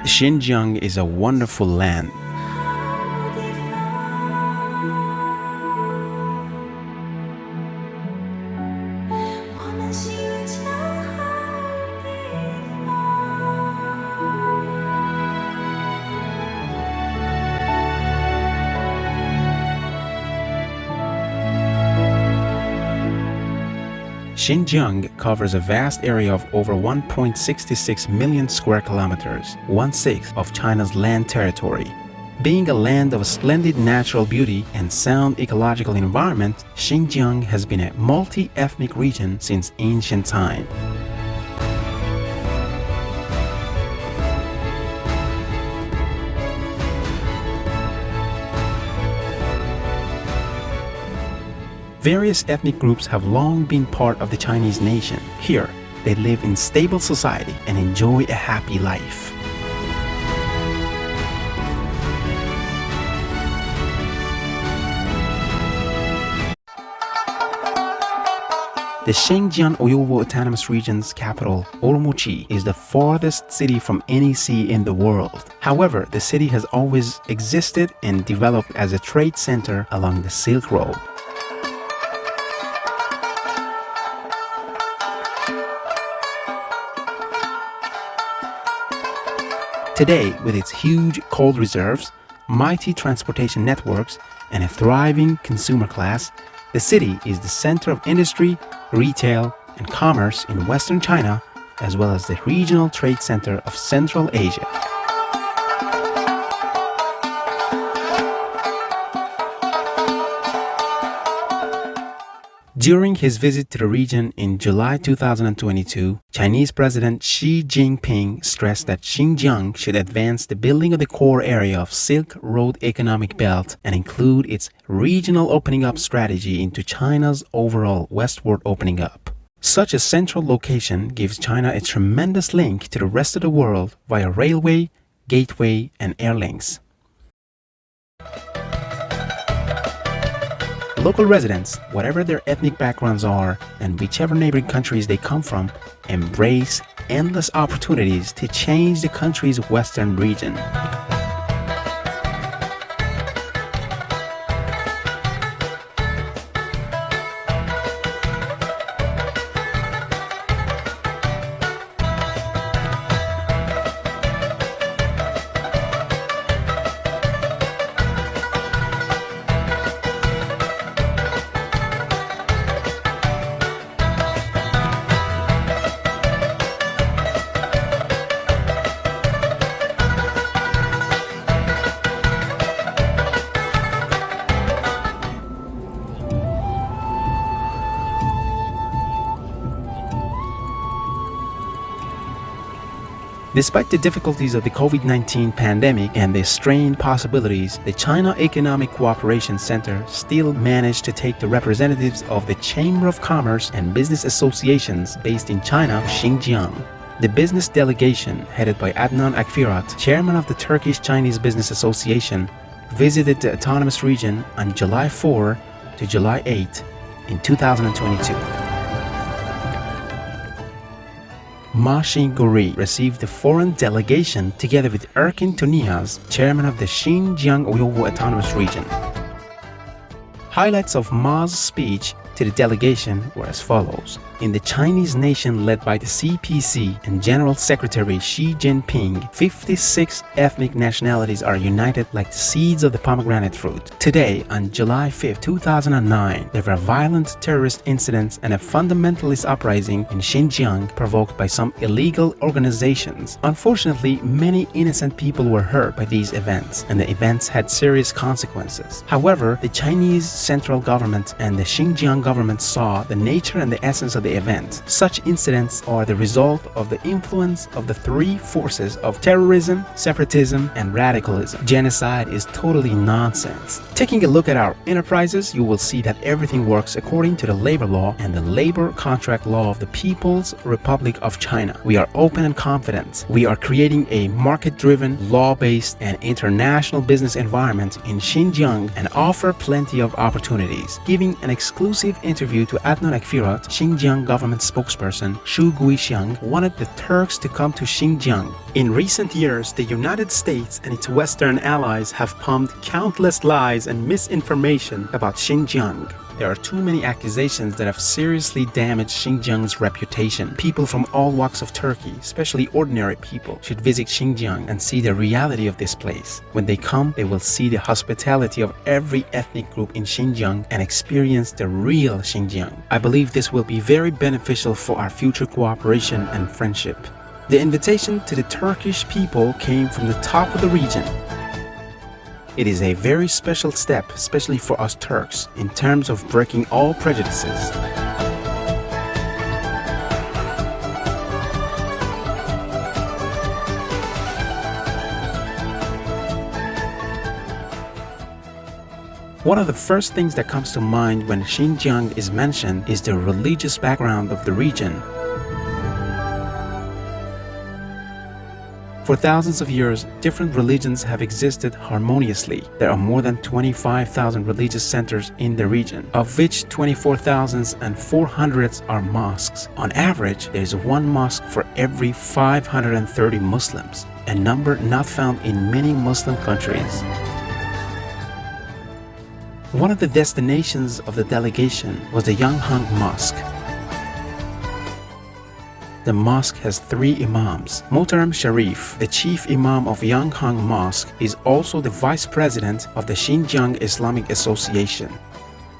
Xinjiang is a wonderful land. Xinjiang covers a vast area of over 1.66 million square kilometers, 1/6 of China's land territory. Being a land of splendid natural beauty and sound ecological environment, Xinjiang has been a multi-ethnic region since ancient time. Various ethnic groups have long been part of the Chinese nation. Here, they live in stable society and enjoy a happy life. The Xinjiang Uyghur Autonomous Region's capital, Urumqi, is the farthest city from any sea in the world. However, the city has always existed and developed as a trade center along the Silk Road. Today, with its huge coal reserves, mighty transportation networks, and a thriving consumer class, the city is the center of industry, retail, and commerce in Western China, as well as the regional trade center of Central Asia. During his visit to the region in July 2022, Chinese President Xi Jinping stressed that Xinjiang should advance the building of the core area of Silk Road Economic Belt and include its regional opening up strategy into China's overall westward opening up. Such a central location gives China a tremendous link to the rest of the world via railway, gateway, and air links. Local residents, whatever their ethnic backgrounds are and whichever neighboring countries they come from, embrace endless opportunities to change the country's western region. Despite the difficulties of the COVID-19 pandemic and the strained possibilities, the China Economic Cooperation Center still managed to take the representatives of the Chamber of Commerce and Business Associations based in China to Xinjiang. The business delegation, headed by Adnan Akfirat, chairman of the Turkish-Chinese Business Association, visited the autonomous region on July 4 to July 8 in 2022. Ma Xinguri received the foreign delegation together with Erkin Tuniaz, chairman of the Xinjiang Uyghur Autonomous Region. Highlights of Ma's speech to the delegation were as follows. In the Chinese nation led by the CPC and General Secretary Xi Jinping, 56 ethnic nationalities are united like the seeds of the pomegranate fruit. Today, on July 5, 2009, there were violent terrorist incidents and a fundamentalist uprising in Xinjiang provoked by some illegal organizations. Unfortunately, many innocent people were hurt by these events, and the events had serious consequences. However, the Chinese central government and the Xinjiang government saw the nature and the essence of the event. Such incidents are the result of the influence of the three forces of terrorism, separatism, and radicalism. Genocide is totally nonsense. Taking a look at our enterprises, you will see that everything works according to the labor law and the labor contract law of the People's Republic of China. We are open and confident. We are creating a market-driven, law-based, and international business environment in Xinjiang and offer plenty of opportunities opportunities. Giving an exclusive interview to Adnan Akfirat, Xinjiang government spokesperson Xu Guixiang wanted the Turks to come to Xinjiang. In recent years, the United States and its Western allies have pumped countless lies and misinformation about Xinjiang. There are too many accusations that have seriously damaged Xinjiang's reputation. People from all walks of Turkey, especially ordinary people, should visit Xinjiang and see the reality of this place. When they come, they will see the hospitality of every ethnic group in Xinjiang and experience the real Xinjiang. I believe this will be very beneficial for our future cooperation and friendship. The invitation to the Turkish people came from the top of the region. It is a very special step, especially for us Turks, in terms of breaking all prejudices. One of the first things that comes to mind when Xinjiang is mentioned is the religious background of the region. For thousands of years, different religions have existed harmoniously. There are more than 25,000 religious centers in the region, of which 24,400 are mosques. On average, there is one mosque for every 530 Muslims, a number not found in many Muslim countries. One of the destinations of the delegation was the Yanghang Mosque. The mosque has 3 imams. Muhtaram Sharif, the chief imam of Yanghang Mosque, is also the vice president of the Xinjiang Islamic Association.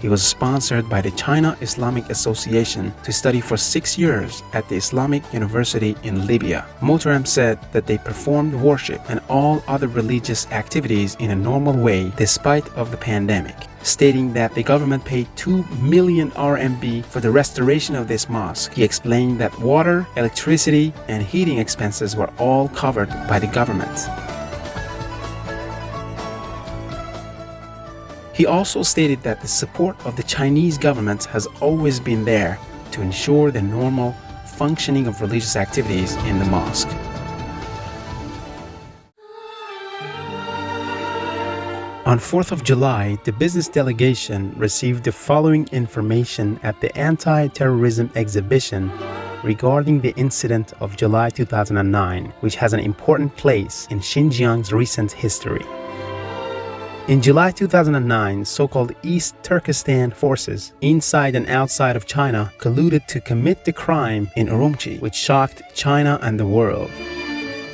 He was sponsored by the China Islamic Association to study for 6 years at the Islamic University in Libya. Muhtaram said that they performed worship and all other religious activities in a normal way despite of the pandemic, stating that the government paid 2 million RMB for the restoration of this mosque. He explained that water, electricity, and heating expenses were all covered by the government. He also stated that the support of the Chinese government has always been there to ensure the normal functioning of religious activities in the mosque. On 4th of July, the business delegation received the following information at the anti-terrorism exhibition regarding the incident of July 2009, which has an important place in Xinjiang's recent history. In July 2009, so-called East Turkestan forces inside and outside of China colluded to commit the crime in Urumqi, which shocked China and the world.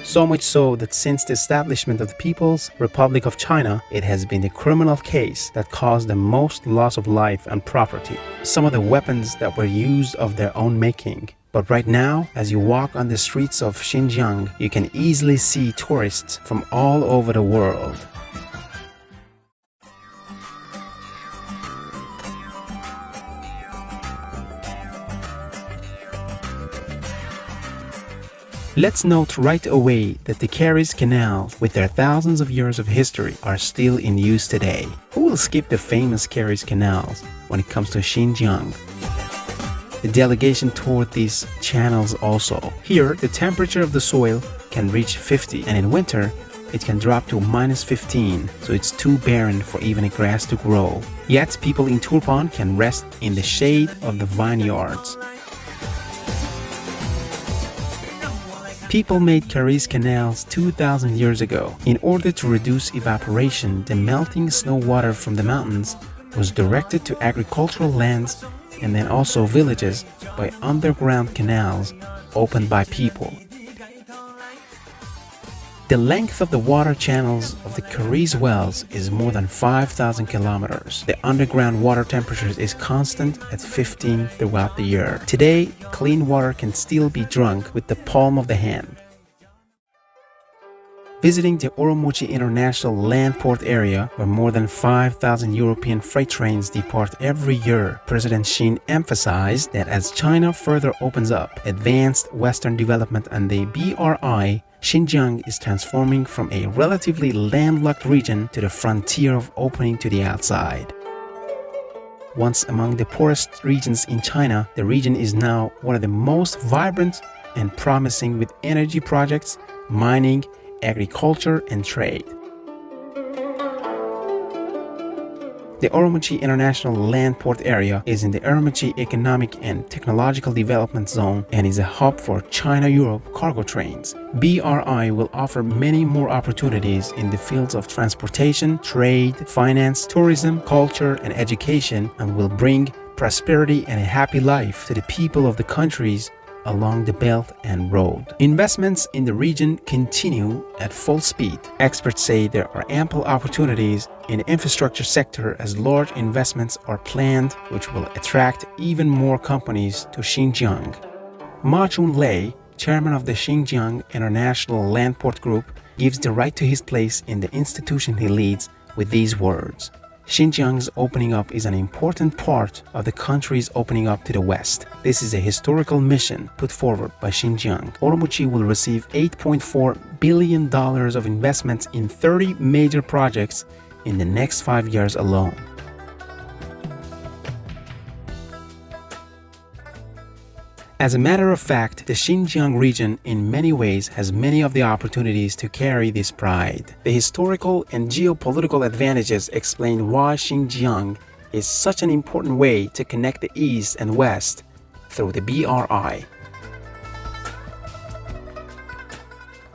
So much so that since the establishment of the People's Republic of China, it has been the criminal case that caused the most loss of life and property. Some of the weapons that were used of their own making. But right now, as you walk on the streets of Xinjiang, you can easily see tourists from all over the world. Let's note right away that the Kerris Canal, with their thousands of years of history, are still in use today. Who will skip the famous Kerris canals when it comes to Xinjiang? The delegation toured these channels also. Here, the temperature of the soil can reach 50, and in winter, it can drop to -15, so it's too barren for even a grass to grow. Yet, people in Turpan can rest in the shade of the vineyards. People made Kerris canals 2,000 years ago. In order to reduce evaporation, the melting snow water from the mountains was directed to agricultural lands and then also villages by underground canals opened by people. The length of the water channels of the Kerris wells is more than 5,000 kilometers. The underground water temperature is constant at 15 throughout the year. Today, clean water can still be drunk with the palm of the hand. Visiting the Urumqi International Land Port area, where more than 5,000 European freight trains depart every year, President Xi emphasized that as China further opens up, advanced Western development and the BRI, Xinjiang is transforming from a relatively landlocked region to the frontier of opening to the outside. Once among the poorest regions in China, the region is now one of the most vibrant and promising with energy projects, mining, agriculture, and trade. The Urumqi International Land Port Area is in the Urumqi Economic and Technological Development Zone and is a hub for China-Europe cargo trains. BRI will offer many more opportunities in the fields of transportation, trade, finance, tourism, culture, and education, and will bring prosperity and a happy life to the people of the countries along the Belt and Road. Investments in the region continue at full speed. Experts say there are ample opportunities in the infrastructure sector as large investments are planned, which will attract even more companies to Xinjiang. Ma Chun-lei, chairman of the Xinjiang International Landport Group, gives the right to his place in the institution he leads with these words. Xinjiang's opening up is an important part of the country's opening up to the West. This is a historical mission put forward by Xinjiang. Urumqi will receive $8.4 billion of investments in 30 major projects in the next 5 years alone. As a matter of fact, the Xinjiang region in many ways has many of the opportunities to carry this pride. The historical and geopolitical advantages explain why Xinjiang is such an important way to connect the East and West through the BRI.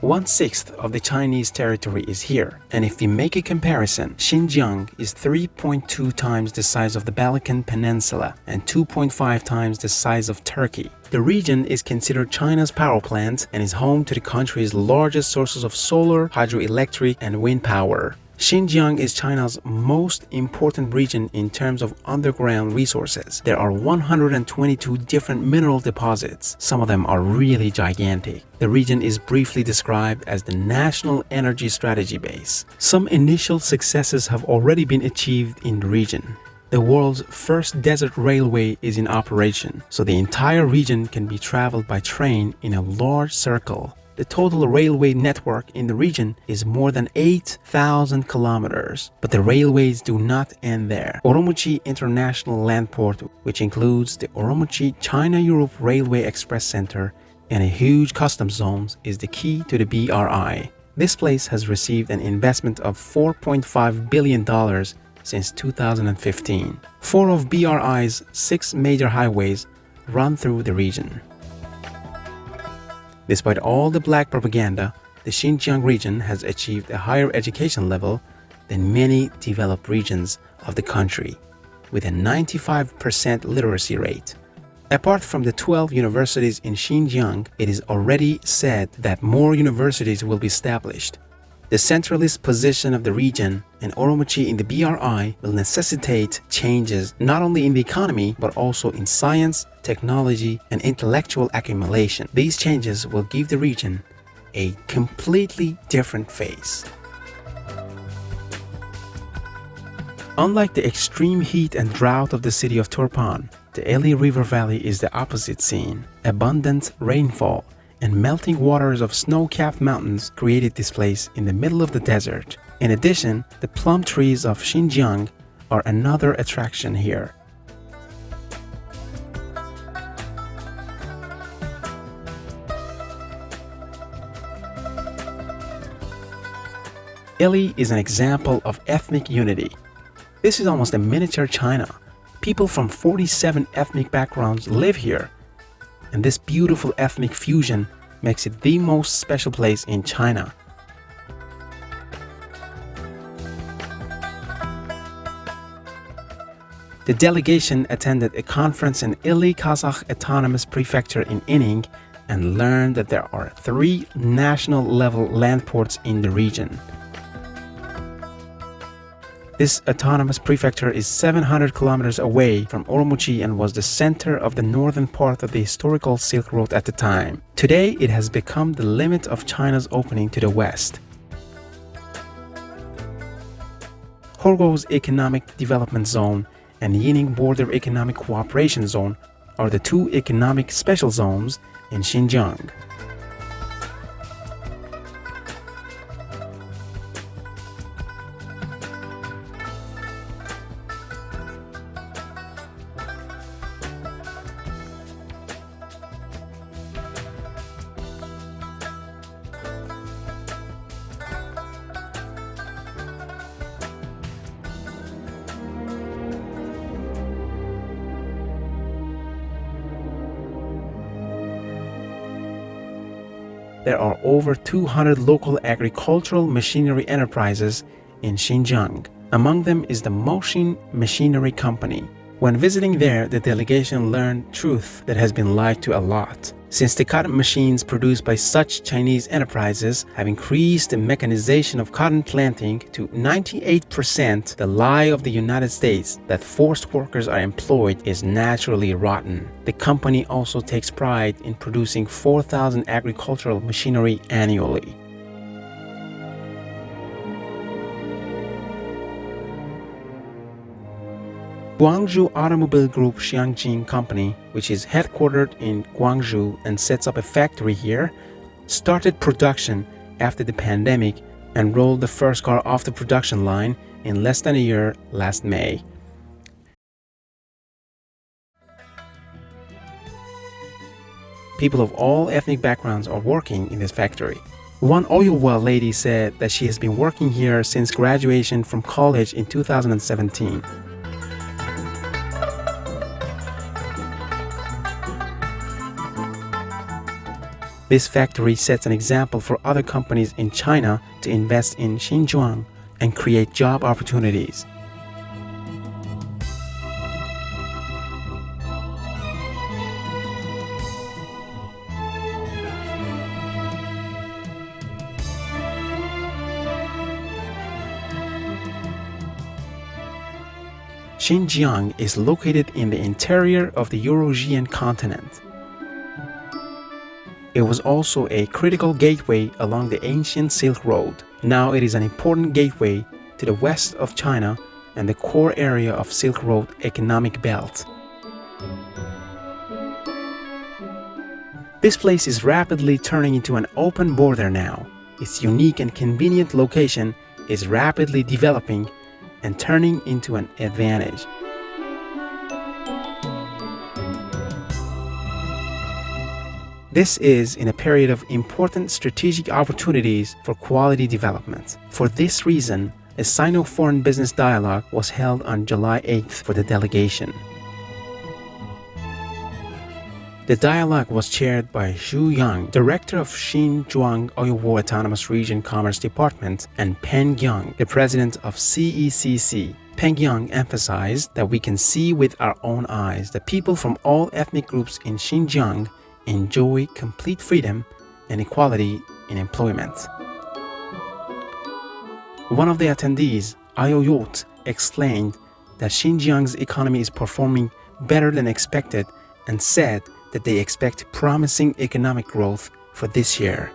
1/6 of the Chinese territory is here, and if we make a comparison, Xinjiang is 3.2 times the size of the Balkan Peninsula and 2.5 times the size of Turkey. The region is considered China's power plant and is home to the country's largest sources of solar, hydroelectric, and wind power. Xinjiang is China's most important region in terms of underground resources. There are 122 different mineral deposits. Some of them are really gigantic. The region is briefly described as the National Energy Strategy Base. Some initial successes have already been achieved in the region. The world's first desert railway is in operation, so the entire region can be traveled by train in a large circle. The total railway network in the region is more than 8,000 kilometers, but the railways do not end there. Urumqi International Landport, which includes the Urumqi China-Europe Railway Express Center and a huge customs zone, is the key to the BRI. This place has received an investment of $4.5 billion since 2015. 4 of BRI's 6 major highways run through the region. Despite all the black propaganda, the Xinjiang region has achieved a higher education level than many developed regions of the country, with a 95% literacy rate. Apart from the 12 universities in Xinjiang, it is already said that more universities will be established. The centralist position of the region and Urumqi in the BRI will necessitate changes not only in the economy but also in science, technology, and intellectual accumulation. These changes will give the region a completely different face. Unlike the extreme heat and drought of the city of Turpan, the Eli River Valley is the opposite scene. Abundant rainfall and melting waters of snow-capped mountains created this place in the middle of the desert. In addition, the plum trees of Xinjiang are another attraction here. Eli is an example of ethnic unity. This is almost a miniature China. People from 47 ethnic backgrounds live here, and this beautiful ethnic fusion makes it the most special place in China. The delegation attended a conference in Ili Kazakh Autonomous Prefecture in Ining and learned that there are 3 national-level land ports in the region. This autonomous prefecture is 700 kilometers away from Urumqi and was the center of the northern part of the historical Silk Road at the time. Today, it has become the limit of China's opening to the west. Horgo's Economic Development Zone and Yining Border Economic Cooperation Zone are the 2 economic special zones in Xinjiang. there are over 200 local agricultural machinery enterprises in Xinjiang. Among them is the Motion Machinery Company. When visiting there, the delegation learned truth that has been lied to a lot. Since the cotton machines produced by such Chinese enterprises have increased the mechanization of cotton planting to 98%, the lie of the United States that forced workers are employed is naturally rotten. The company also takes pride in producing 4,000 agricultural machinery annually. Guangzhou Automobile Group Xiangjing Company, which is headquartered in Guangzhou and sets up a factory here, started production after the pandemic and rolled the first car off the production line in less than a year last May. People of all ethnic backgrounds are working in this factory. One oil well lady said that she has been working here since graduation from college in 2017. This factory sets an example for other companies in China to invest in Xinjiang and create job opportunities. Xinjiang is located in the interior of the Eurasian continent. It was also a critical gateway along the ancient Silk Road. Now it is an important gateway to the west of China and the core area of Silk Road economic belt. This place is rapidly turning into an open border now. Its unique and convenient location is rapidly developing and turning into an advantage. This is in a period of important strategic opportunities for quality development. For this reason, a Sino Foreign Business Dialogue was held on July 8th for the delegation. The dialogue was chaired by Xu Yang, Director of Xinjiang Uyghur Autonomous Region Commerce Department, and Peng Yang, the President of CECC. Peng Yang emphasized that we can see with our own eyes that people from all ethnic groups in Xinjiang enjoy complete freedom and equality in employment. One of the attendees, Ayoyot, explained that Xinjiang's economy is performing better than expected and said that they expect promising economic growth for this year.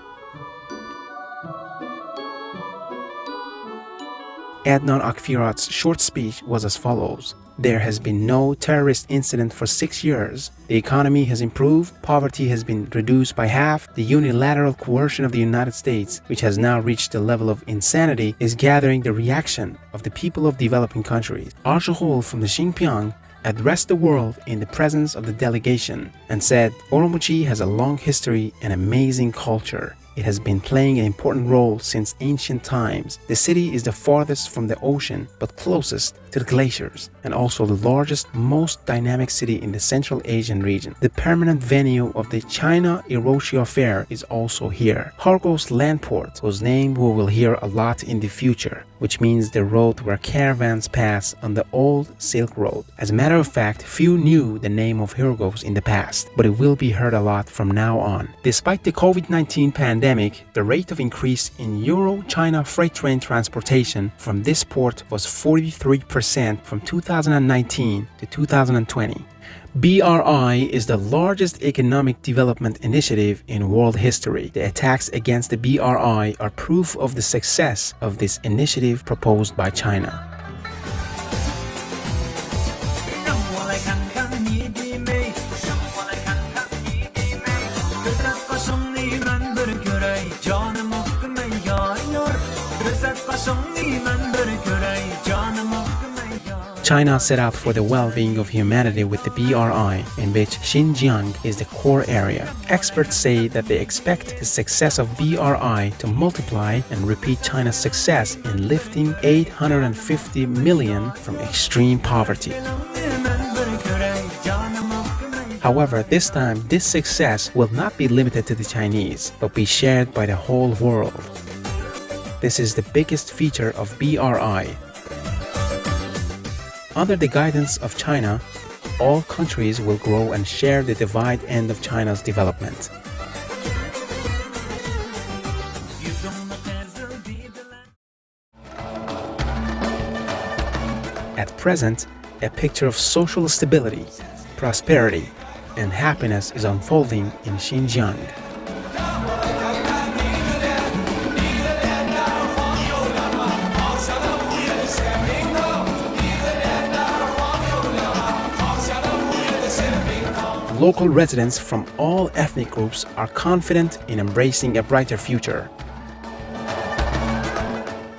Adnan Akfirat's short speech was as follows. There has been no terrorist incident for 6 years. The economy has improved, poverty has been reduced by half, the unilateral coercion of the United States, which has now reached the level of insanity, is gathering the reaction of the people of developing countries. Archahol from the Xinjiang addressed the world in the presence of the delegation and said, Oromochi has a long history and amazing culture. It has been playing an important role since ancient times. The city is the farthest from the ocean but closest to the glaciers and also the largest, most dynamic city in the Central Asian region. The permanent venue of the China-Eurasia Fair is also here. Hargos land port, whose name we will hear a lot in the future, which means the road where caravans pass on the old Silk Road. As a matter of fact, few knew the name of Hargos in the past, but it will be heard a lot from now on. Despite the COVID-19 pandemic, the rate of increase in Euro-China freight train transportation from this port was 43% from 2019 to 2020. BRI is the largest economic development initiative in world history. The attacks against the BRI are proof of the success of this initiative proposed by China. China set out for the well-being of humanity with the BRI, in which Xinjiang is the core area. Experts say that they expect the success of BRI to multiply and repeat China's success in lifting 850 million from extreme poverty. However, this time, this success will not be limited to the Chinese, but be shared by the whole world. This is the biggest feature of BRI. Under the guidance of China, all countries will grow and share the divide end of China's development. At present, a picture of social stability, prosperity, and happiness is unfolding in Xinjiang. Local residents from all ethnic groups are confident in embracing a brighter future.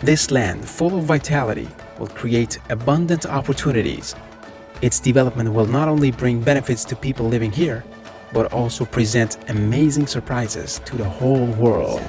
This land, full of vitality, will create abundant opportunities. Its development will not only bring benefits to people living here, but also present amazing surprises to the whole world.